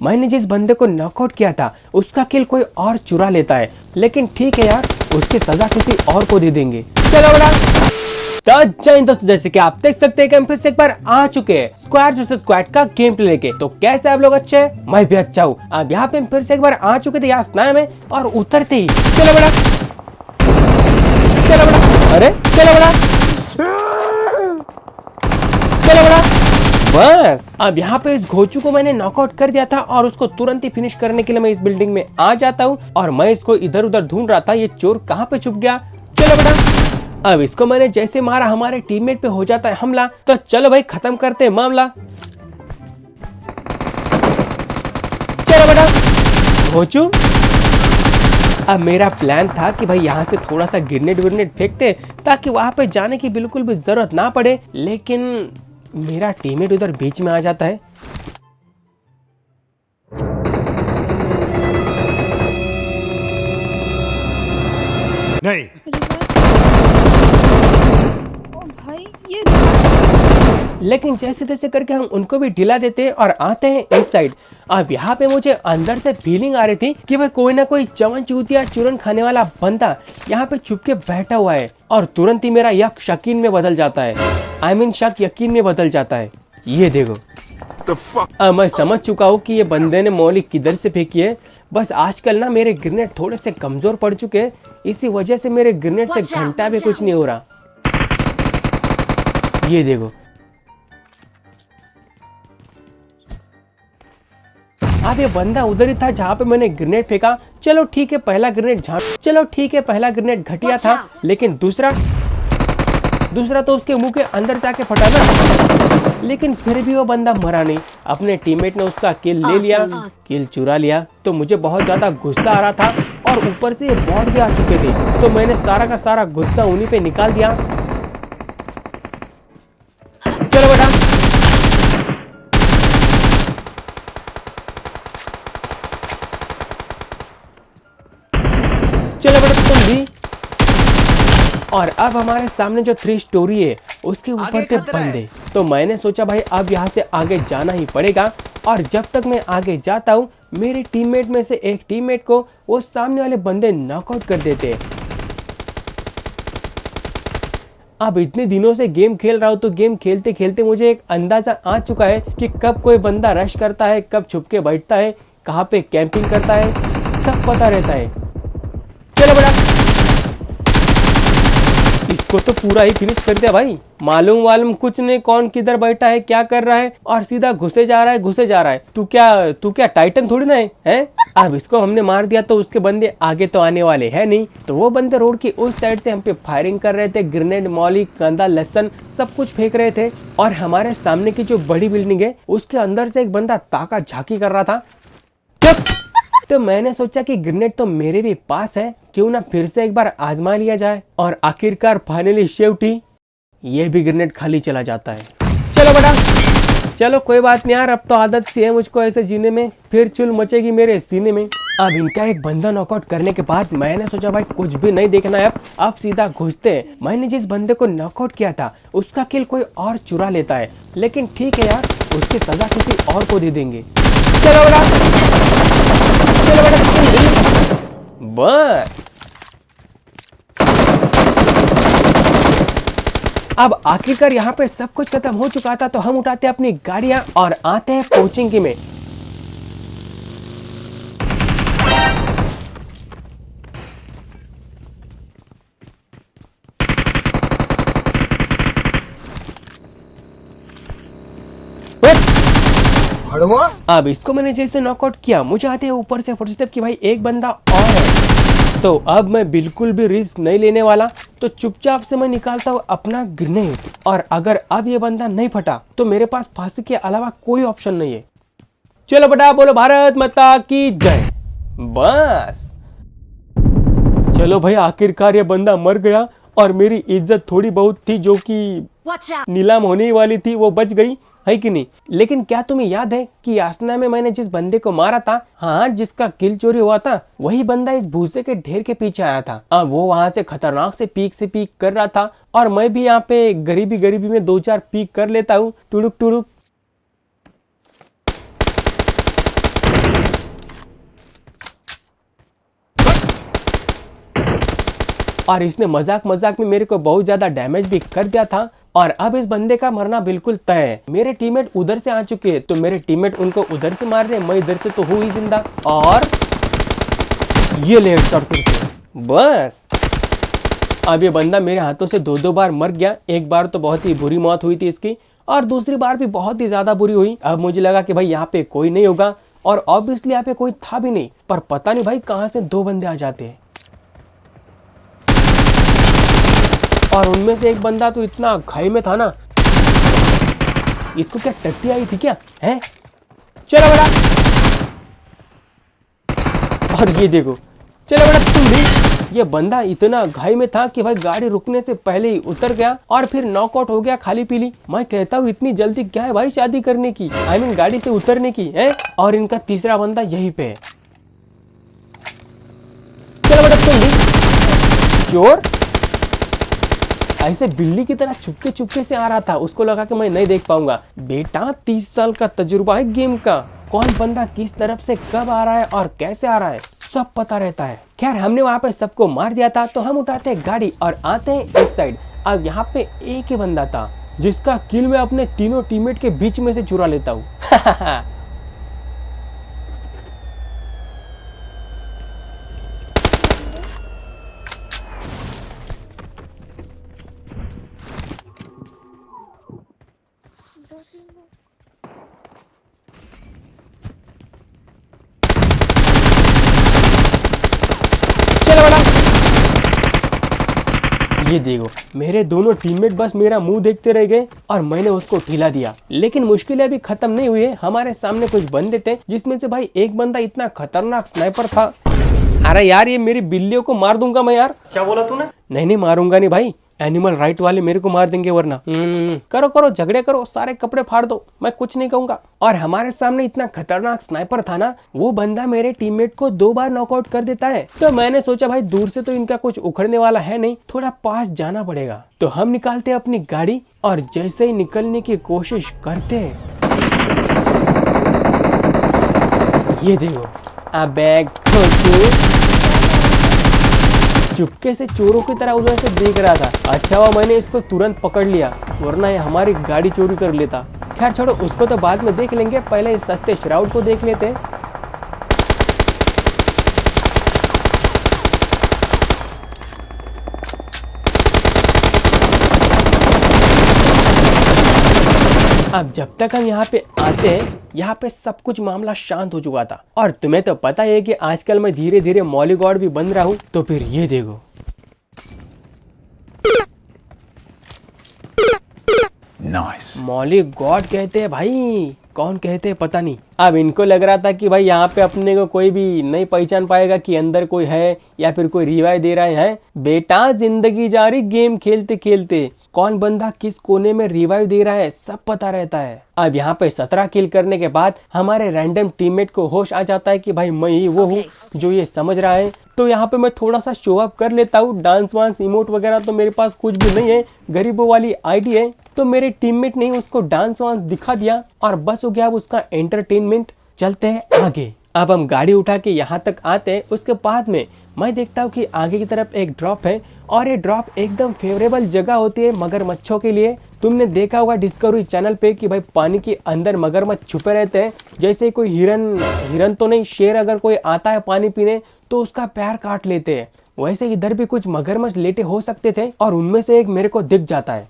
मैंने जिस बंदे को नॉकआउट किया था उसका किल कोई और चुरा लेता है, लेकिन ठीक है यार, उसकी सजा किसी और को दे देंगे। चलो बड़ा दोस्तों, जैसे कि आप देख सकते हैं कि हम फिर से एक बार आ चुके हैं स्क्वाड वर्सेस स्क्वाड का गेम प्ले लेके। तो कैसे आप लोग अच्छे हैं? मैं भी अच्छा हूँ। अब यहाँ पे हम फिर से एक बार आ चुके थे यहाँ स्नाया में, और उतरते ही चलो बड़ा, चलो बड़ा, अरे चलो बड़ा, चलो बड़ा, बस अब यहाँ पे इस घोचू को मैंने नॉकआउट कर दिया था, और उसको तुरंत ही फिनिश करने के लिए मैं इस बिल्डिंग में आ जाता हूँ, और मैं इसको इधर उधर ढूंढ रहा था ये चोर कहाँ पे छुप गया। चलो बड़ा, अब इसको मैंने जैसे मारा हमारे टीममेट पे हो जाता है हमला। तो चलो भाई खत्म करते हैं मामला। चलो बेटा घोचू, अब मेरा प्लान था कि भाई यहाँ से थोड़ा सा ग्रेनेड फेंकते ताकि वहां पे जाने की बिल्कुल भी जरूरत ना पड़े, लेकिन मेरा टीममेट उधर बीच में आ जाता है। नहीं लेकिन जैसे तैसे करके हम उनको भी ढिला देते हैं और आते हैं इस साइड। अब यहाँ पे मुझे अंदर से फीलिंग आ रही थी कि भाई कोई ना कोई चवन चूतिया चूरन खाने वाला बंदा यहाँ पे छुप के बैठा हुआ है, और तुरंत ही मेरा यक शकीन में बदल जाता है। शक यकीन में बदल जाता है। ये देखो, अब मैं समझ चुका हूँ कि ये बंदे ने मौली किधर से फेंकी है। बस आजकल ना मेरे ग्रेनेड थोड़े से कमजोर पड़ चुके हैं, इसी वजह से मेरे ग्रेनेड से घंटा भी कुछ नहीं हो रहा। ये देखो, अब ये बंदा उधर ही था जहाँ पे मैंने ग्रेनेड फेंका। चलो ठीक है, पहला ग्रेनेड घटिया था, लेकिन दूसरा तो उसके मुंह के अंदर जाके फटा ना, लेकिन फिर भी वो बंदा मरा नहीं। अपने टीममेट ने उसका किल ले लिया, किल चुरा लिया। तो मुझे बहुत ज्यादा गुस्सा आ रहा था, और ऊपर से ये बॉट भी आ चुके थे, तो मैंने सारा का सारा गुस्सा उन्हीं पे निकाल दिया। चलो बेटा, चलो बेटा तुम भी। और अब हमारे सामने जो 3 स्टोरी है उसके ऊपर थे बंदे। तो मैंने सोचा भाई अब यहाँ से आगे जाना ही पड़ेगा, और जब तक मैं आगे जाता हूँ मेरे टीममेट में से एक टीममेट को वो सामने वाले बंदे नॉकआउट कर देते हैं। अब इतने दिनों से गेम खेल रहा हूँ, तो गेम खेलते खेलते मुझे एक अंदाजा आ चुका है कि कब कोई बंदा रश करता है, कब छुप के बैठता है, कहाँ पे कैंपिंग करता है, सब पता रहता है। चलो बड़ा, इसको तो पूरा ही फिनिश कर दिया भाई। मालूम कुछ नहीं कौन किधर बैठा है, क्या कर रहा है, और सीधा घुसे जा रहा है। तू क्या टाइटन थोड़ी ना है? अब इसको हमने मार दिया तो उसके बंदे आगे तो आने वाले हैं नहीं। तो वो बंदे रोड की उस साइड से हम पे फायरिंग कर रहे थे, ग्रेनेड, मौली, कंदा, लहसन सब कुछ फेंक रहे थे। और हमारे सामने की जो बड़ी बिल्डिंग है उसके अंदर से एक बंदा ताका झाकी कर रहा था। तो मैंने सोचा कि ग्रेनेड तो मेरे भी पास है, क्यों ना फिर से एक बार आजमा लिया जाए। और आखिरकार फाइनली शेवटी ये भी ग्रेनेड खाली चला जाता है। चलो बेटा, चलो कोई बात नहीं यार, अब तो आदत सी है मुझको ऐसे जीने में, फिर चुल मचेगी मेरे सीने में। अब इनका एक बंदा नॉकआउट करने के बाद मैंने सोचा भाई कुछ भी नहीं देखना है, अब सीधा घुसते हैं। मैंने जिस बंदे को नॉकआउट किया था उसका किल कोई और चुरा लेता है, लेकिन ठीक है यार, उसकी सजा किसी और को दे देंगे। चलो बेटा, चलो बेटा, बस अब आखिरकार यहाँ पे सब कुछ खत्म हो चुका था। तो हम उठाते हैं अपनी गाड़ियां और आते हैं कोचिंग में। अब इसको मैंने जैसे नॉकआउट किया, मुझे आते हैं ऊपर से फुटस्टेप कि भाई एक बंदा और है। तो अब मैं बिल्कुल भी रिस्क नहीं लेने वाला, तो चुपचाप से मैं निकालता हूँ अपना ग्रेनेड, और अगर अब ये बंदा नहीं फटा तो मेरे पास फांसी के अलावा कोई ऑप्शन नहीं है। चलो बेटा, बोलो भारत माता की जय। बस चलो भाई, आखिरकार ये बंदा मर गया, और मेरी इज्जत थोड़ी बहुत थी जो कि नीलाम होने वाली थी वो बच गई, है कि नहीं। लेकिन क्या तुम्हें याद है कि यासना में मैंने जिस बंदे को मारा था, हाँ जिसका किल चोरी हुआ था, वही बंदा इस भूसे के ढेर के पीछे आया था। अब वो वहां से खतरनाक से पीक कर रहा था, और मैं भी यहाँ पे गरीबी में 2-4 पीक कर लेता हूँ, टुडुक टुडुक। और इसने मजाक मजाक में मेरे को बहुत ज्यादा डैमेज भी कर दिया था। और अब इस बंदे का मरना बिल्कुल तय है। मेरे टीममेट उधर से आ चुके हैं तो मेरे टीममेट उनको उधर से मार रहे हैं, मैं इधर से तो हूँ ही जिंदा। और ये ले हेडशॉट फिर से, बस। अब ये बंदा मेरे हाथों से 2-2 बार मर गया। एक बार तो बहुत ही बुरी मौत हुई थी इसकी, और दूसरी बार भी बहुत ही ज्यादा बुरी हुई। अब मुझे लगा कि भाई यहाँ पे कोई नहीं होगा, और ऑब्वियसली यहाँ पे कोई था भी नहीं। पर पता नहीं भाई कहाँ से 2 बंदे आ जाते हैं, और उनमें से एक बंदा तो इतना घाई में था ना, इसको क्या टट्टी आई थी क्या है? चलो बड़ा, और ये देखो, चलो बड़ा तुम भी। ये बंदा इतना घाई में था कि भाई गाड़ी रुकने से पहले ही उतर गया और फिर नॉकआउट हो गया खाली पीली। मैं कहता हूँ इतनी जल्दी क्या है भाई शादी करने की, आई मीन गाड़ी से उतरने की है। और इनका तीसरा बंदा यहीं पे है। चलो बड़ा तुम भी। चोर ऐसे बिल्ली की तरह चुपके चुपके से आ रहा था, उसको लगा कि मैं नहीं देख पाऊंगा। बेटा 30 साल का तजुर्बा है गेम का, कौन बंदा किस तरफ से कब आ रहा है और कैसे आ रहा है सब पता रहता है। खैर हमने वहाँ पे सबको मार दिया था, तो हम उठाते हैं गाड़ी और आते हैं इस साइड। अब यहाँ पे एक ही बंदा था जिसका किल मैं अपने तीनों टीममेट के बीच में से चुरा लेता हूँ। चलो बड़ा, ये देखो मेरे दोनों टीममेट बस मेरा मुंह देखते रह गए और मैंने उसको ठिला दिया। लेकिन मुश्किलें अभी खत्म नहीं हुई है। हमारे सामने कुछ बंदे थे जिसमें से भाई एक बंदा इतना खतरनाक स्नाइपर था। अरे यार ये मेरी बिल्लियों को मार दूंगा मैं यार। क्या बोला तूने? नहीं मारूंगा नहीं भाई, एनिमल राइट वाले मेरे को मार देंगे वरना। करो करो झगड़े करो, सारे कपड़े फाड़ दो, मैं कुछ नहीं कहूंगा। और हमारे सामने इतना खतरनाक स्नाइपर था ना, वो बंदा मेरे टीममेट को 2 बार नॉकआउट कर देता है। तो मैंने सोचा भाई दूर से तो इनका कुछ उखड़ने वाला है नहीं, थोड़ा पास जाना पड़ेगा। तो हम निकालते हैं अपनी गाड़ी और जैसे ही निकलने की कोशिश करते हैं, ये देखो अबे चुपके से चोरों की तरह उधर से देख रहा था। अच्छा हुआ मैंने इसको तुरंत पकड़ लिया, वरना ये हमारी गाड़ी चोरी कर लेता। खैर छोड़ो उसको तो बाद में देख लेंगे, पहले इस सस्ते श्राउड को देख लेते हैं। अब जब तक हम यहाँ पे आते हैं, यहाँ पे सब कुछ मामला शांत हो चुका था। और तुम्हें तो पता है कि आजकल मैं धीरे धीरे मौली गॉड भी बन रहा हूँ। तो फिर ये देखो, नाइस। मौली गॉड कहते हैं भाई, कौन कहते हैं पता नहीं। अब इनको लग रहा था कि भाई यहाँ पे अपने को कोई भी नहीं पहचान पाएगा कि अंदर कोई है या फिर कोई रिवाइव दे रहा है। बेटा जिंदगी जारी गेम खेलते खेलते, कौन बंदा किस कोने में रिवाइव दे रहा है सब पता रहता है। अब यहाँ पे 17 किल करने के बाद हमारे रैंडम टीममेट को होश आ जाता है कि भाई मैं ही वो हूँ जो ये समझ रहा है। तो यहाँ पे मैं थोड़ा सा शो अप कर लेता हूँ। डांस वांस इमोट वगैरह तो मेरे पास कुछ भी नहीं है, गरीबों वाली आईडी है। तो मेरे टीममेट ने उसको डांस वांस दिखा दिया और बस हो गया अब उसका एंटरटेनमेंट। चलते हैं आगे। अब हम गाड़ी उठा के यहाँ तक आते हैं। उसके बाद में मैं देखता हूँ कि आगे की तरफ एक ड्रॉप है, और ये ड्रॉप एकदम फेवरेबल जगह होती है मगरमच्छों के लिए। तुमने देखा होगा डिस्कवरी चैनल पे कि भाई पानी के अंदर मगरमच्छ छुपे रहते हैं। जैसे कोई हिरन तो नहीं, शेर अगर कोई आता है पानी पीने तो उसका पैर काट लेते हैं, वैसे इधर भी कुछ मगरमच्छ लेटे हो सकते थे, और उनमें से एक मेरे को दिख जाता है।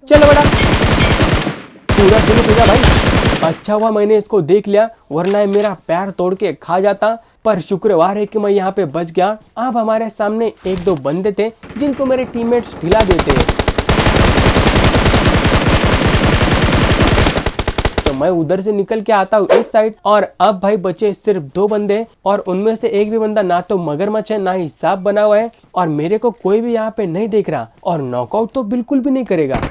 चलो बड़ा, पूरा फिनिश हो गया भाई। अच्छा हुआ मैंने इसको देख लिया, वरना ये मेरा पैर तोड़ के खा जाता। पर शुक्रवार है कि मैं यहाँ पे बच गया। अब हमारे सामने 1-2 बंदे थे जिनको मेरे टीममेट्स ढिला देते हैं। तो मैं उधर से निकल के आता हूँ इस साइड, और अब भाई बचे सिर्फ 2 बंदे, और उनमें से एक भी बंदा ना तो मगरमच्छ है ना ही सांप बना हुआ है, और मेरे को कोई भी यहाँ पे नहीं देख रहा, और नॉकआउट तो बिल्कुल भी नहीं करेगा।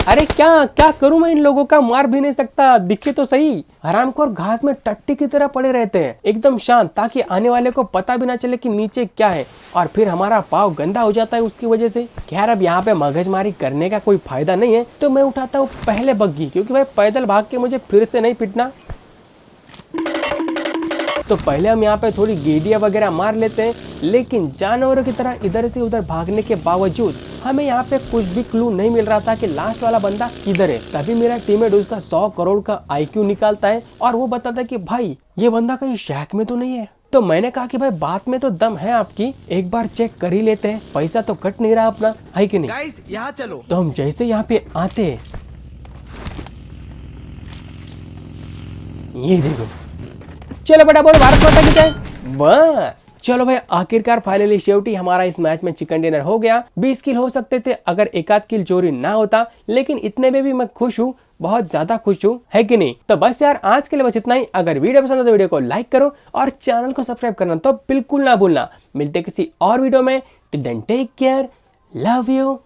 अरे क्या क्या करूं मैं, इन लोगों का मार भी नहीं सकता, दिखे तो सही। हरामखोर घास में टट्टी की तरह पड़े रहते हैं एकदम शांत, ताकि आने वाले को पता भी ना चले कि नीचे क्या है, और फिर हमारा पाँव गंदा हो जाता है उसकी वजह से। खैर अब यहाँ पे मगजमारी करने का कोई फायदा नहीं है, तो मैं उठाता हूँ पहले बग्गी, क्योंकि भाई पैदल भाग के मुझे फिर से नहीं पिटना। तो पहले हम यहाँ पे थोड़ी गेडिया वगैरह मार लेते हैं, लेकिन जानवरों की तरह इधर से उधर भागने के बावजूद हमें यहाँ पे कुछ भी क्लू नहीं मिल रहा था कि लास्ट वाला बंदा किधर है। तभी मेरा टीममेट उसका 100 करोड़ का IQ निकालता है और वो बताता है कि भाई ये बंदा कहीं शैक में तो नहीं है। तो मैंने कहा कि भाई बात में तो दम है आपकी, एक बार चेक कर ही लेते हैं, पैसा तो कट नहीं रहा अपना, है कि नहीं। गाइस यहाँ चलो। तो हम जैसे यहाँ पे आते हैं, ये देखो, चलो बेटा बोलो भारत माता की जय। बस चलो भाई, आखिरकार फाइनली शेवटी हमारा इस मैच में चिकन डिनर हो गया। 20 किल हो सकते थे अगर एक आध किल चोरी ना होता, लेकिन इतने में भी मैं खुश हूँ, बहुत ज्यादा खुश हूँ, है कि नहीं। तो बस यार आज के लिए बस इतना ही। अगर वीडियो पसंद है तो वीडियो को लाइक करो और चैनल को सब्सक्राइब करना तो बिल्कुल ना भूलना। मिलते किसी और वीडियो में, till then take care, love you,